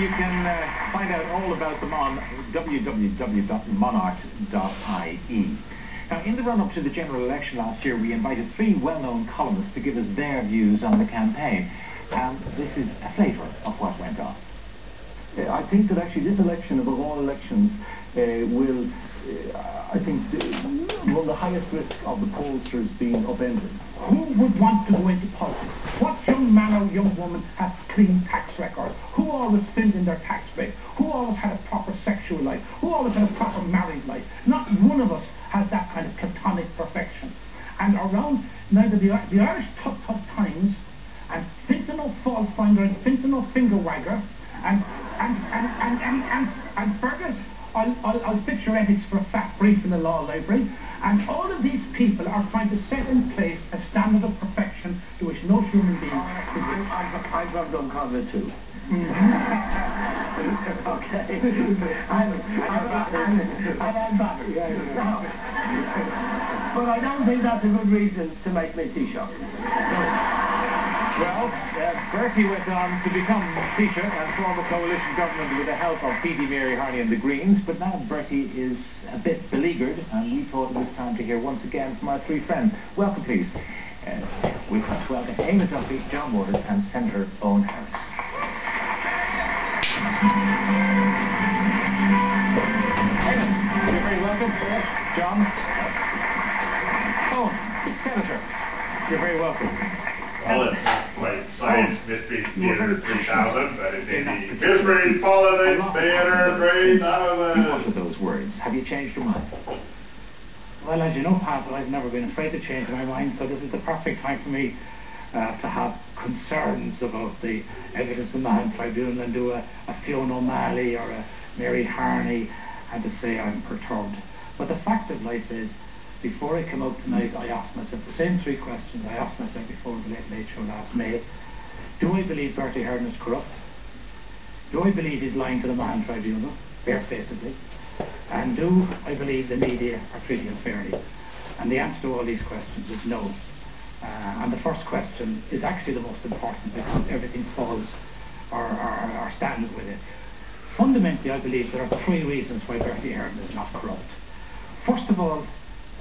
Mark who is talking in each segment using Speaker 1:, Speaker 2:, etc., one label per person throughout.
Speaker 1: You can find out all about them on www.monarch.ie. Now, in the run-up to the general election last year, we invited 3 well-known columnists to give us their views on the campaign. And this is a flavour of what went on.
Speaker 2: I think that actually this election, above all elections, will, I think, run the highest risk of the pollsters being upended.
Speaker 3: Who would want to go into politics? What young man or young woman has clean tax record? Who always filled in their tax rate? Who always had a proper sexual life? Who always had a proper married life? Not one of us has that kind of platonic perfection. And around neither the Irish tough times and Fintano fault finder and Fintano finger wagger and Fergus, I'll fix your ethics for a fat brief in the law library. And all of these people are trying to set in place a standard of perfection to which no human being could reach.
Speaker 2: I've done Convent too. Okay. I'm back. But I don't think that's a good reason to make me Taoiseach.
Speaker 1: Well, Bertie went on to become Taoiseach and form a coalition government with the help of P.T. Mary Harney and the Greens, but now Bertie is a bit beleaguered, and we thought it was time to hear once again from our 3 friends. Welcome, please. We've got to welcome Eamon Duffy, John Waters and Senator Owen Harris. Eamon, you're very welcome. John. Owen, Senator, you're very welcome.
Speaker 4: Well, it's like science mystery theatre 3000, but it may be mystery politics theatre 3000.
Speaker 1: What are those words? Have you changed your mind?
Speaker 3: Well, as you know, Pat, I've never been afraid to change my mind, so this is the perfect time for me to have concerns about the evidence of the Mahon Tribunal and do a Fiona O'Malley or a Mary Harney and to say I'm perturbed. But the fact of life is, before I came out tonight, I asked myself the same 3 questions I asked myself before the Late Show last May. Do I believe Bertie Ahern is corrupt? Do I believe he's lying to the Mahon Tribunal, barefacedly? And do I believe the media are treating him fairly? And the answer to all these questions is no. And the first question is actually the most important because everything falls or stands with it. Fundamentally, I believe there are 3 reasons why Bertie Ahern is not corrupt. First of all,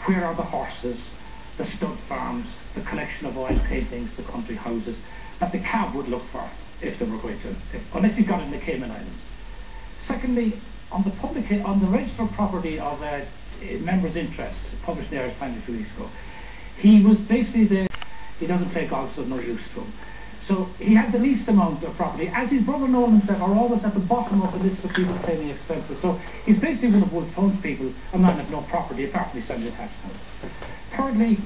Speaker 3: where are the horses, the stud farms, the collection of oil paintings, the country houses that the cab would look for if they were going to, unless he got in the Cayman Islands? Secondly, on the register of property of members' interests, published in the Irish Times a few weeks ago, he was basically he doesn't play golf, so no use to him. So he had the least amount of property, as his brother Nolan said, are always at the bottom of the list of people paying the expenses. So he's basically one of Wolf Tone's people, a man with no property, apart from his semi-attached house. Thirdly,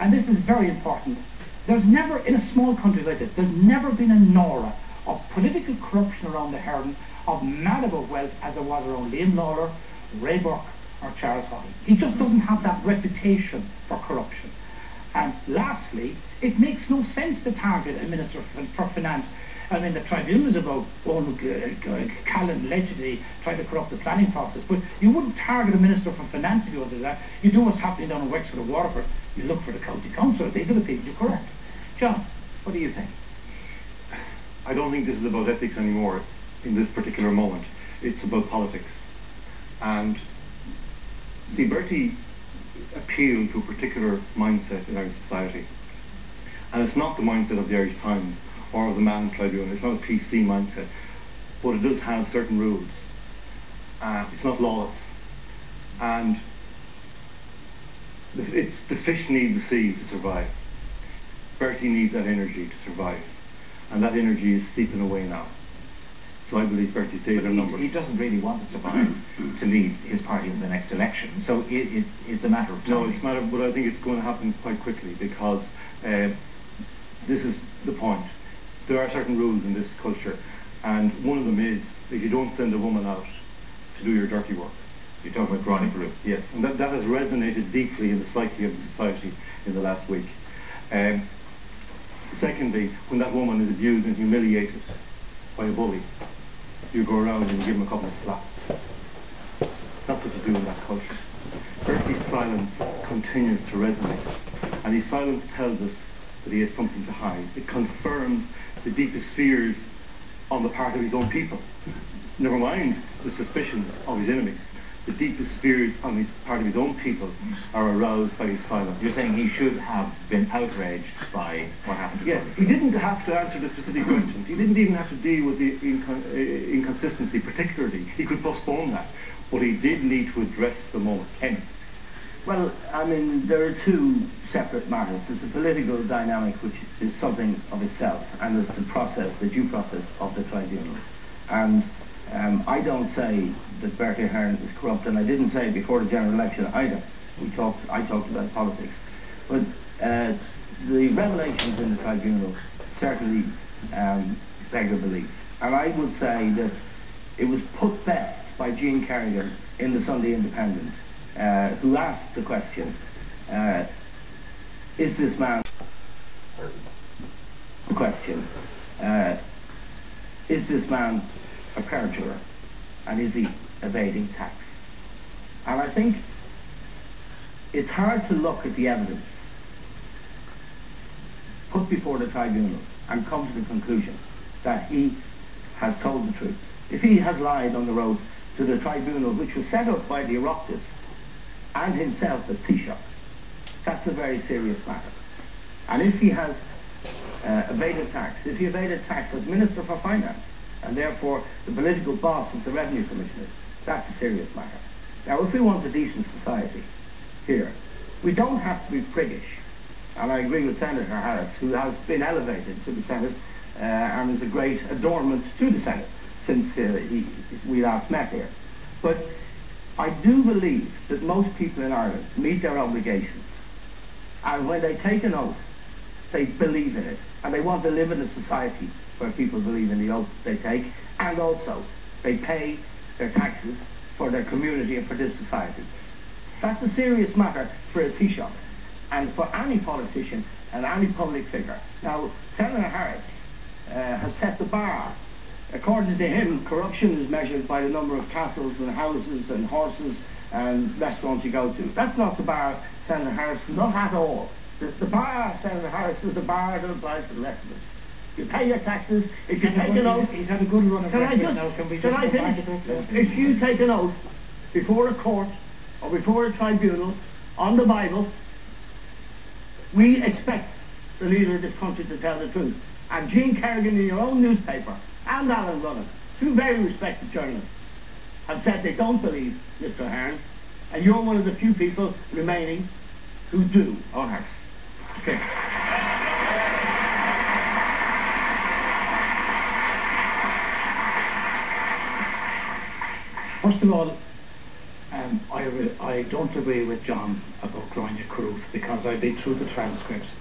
Speaker 3: and this is very important, there's never, in a small country like this, there's never been a Nora of political corruption around the Heron, of mad about wealth as there was around Liam Lawler, Ray Burke or Charles Haughey. He just doesn't have that reputation for corruption. And lastly, it makes no sense to target a Minister for Finance. I mean, the tribunal is about Callan allegedly trying to corrupt the planning process, but you wouldn't target a Minister for Finance if you wanted that. You do what's happening down in Wexford or Waterford. You look for the county council. These are the people you're correct. John, what do you think?
Speaker 5: I don't think this is about ethics anymore in this particular moment. It's about politics. And see, Bertie appealed to a particular mindset in Irish society. And it's not the mindset of the Irish Times or of the Mahon Tribunal. It's not a PC mindset. But it does have certain rules. It's not lawless. And the fish need the sea to survive. Bertie needs that energy to survive. And that energy is seeping away now. So I believe Bertie's days are numbered.
Speaker 1: He doesn't really want to survive to lead his party in the next election. So it's a matter of time.
Speaker 5: No, it's a matter, but I think it's going to happen quite quickly because this is the point. There are certain rules in this culture, and one of them is that you don't send a woman out to do your dirty work.
Speaker 1: You're talking about chronic group.
Speaker 5: Yes, and that has resonated deeply in the psyche of the society in the last week. Secondly, when that woman is abused and humiliated by a bully, you go around and you give him a couple of slaps. That's what you do in that culture. Bertie's silence continues to resonate, and his silence tells us that he has something to hide. It confirms the deepest fears on the part of his own people. Never mind the suspicions of his enemies. The deepest fears on his part of his own people are aroused by his silence.
Speaker 1: You're saying he should have been outraged by what happened to
Speaker 5: Yes, he didn't have to answer the specific questions. He didn't even have to deal with the inconsistency particularly. He could postpone that. But he did need to address the moment. Ken.
Speaker 2: Well, I mean, there are two separate matters. There's the political dynamic, which is something of itself, and there's the process, the due process of the tribunal. And I don't say that Bertie Ahern is corrupt, and I didn't say it before the general election either. I talked about politics. But the revelations in the tribunal certainly beg a belief. And I would say that it was put best by Jean Kerrigan in the Sunday Independent, who asked the question, is this man a perjurer, and is he evading tax? And I think it's hard to look at the evidence put before the tribunal and come to the conclusion that he has told the truth. If he has lied on the road to the tribunal, which was set up by the Oireachtas and himself as Taoiseach, that's a very serious matter. And if he has evaded tax, if he evaded tax as Minister for Finance, and therefore the political boss of the Revenue Commissioners, that's a serious matter. Now, if we want a decent society here, we don't have to be priggish. And I agree with Senator Harris, who has been elevated to the Senate and is a great adornment to the Senate since we last met here. But I do believe that most people in Ireland meet their obligations. And when they take an oath, they believe in it. And they want to live in a society where people believe in the oath they take. And also, they pay their taxes for their community and for this society. That's a serious matter for a Taoiseach and for any politician and any public figure. Now, Senator Harris has set the bar. According to him, corruption is measured by the number of castles and houses and horses and restaurants you go to. That's not the bar, Senator Harris, not at all. The bar, Senator Harris, is the bar that applies to the rest of us. You pay your taxes. If you take an oath,
Speaker 3: he's had a good run of
Speaker 2: can I finish? If you take an oath before a court or before a tribunal on the Bible, we expect the leader of this country to tell the truth. And Jean Kerrigan in your own newspaper and Alan Runnan, two very respected journalists, have said they don't believe Mr. Ahern, and you're one of the few people remaining who do. All right. Okay.
Speaker 3: First of all, I don't agree with John about Gráinne Carruth, because I've been through the transcripts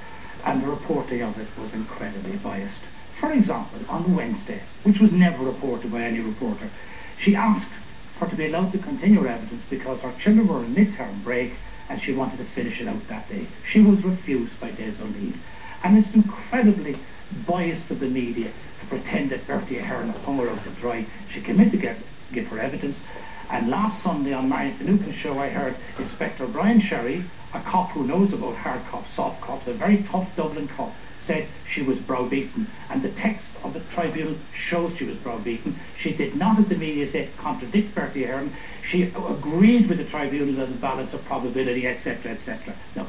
Speaker 3: and the reporting of it was incredibly biased. For example, on Wednesday, which was never reported by any reporter, she asked for to be allowed to continue her evidence because her children were on midterm break and she wanted to finish it out that day. She was refused by Des O'Neill. And it's incredibly biased of the media to pretend that Bertie Ahern hung her out to dry. She came in to give her evidence, and last Sunday on Marion Finucane's show I heard Inspector Brian Sherry, a cop who knows about hard cops, soft cops, a very tough Dublin cop, said she was browbeaten, and the text of the tribunal shows she was browbeaten. She did not, as the media said, contradict Bertie Ahern. She agreed with the tribunal on the balance of probability, etc., etc. Now,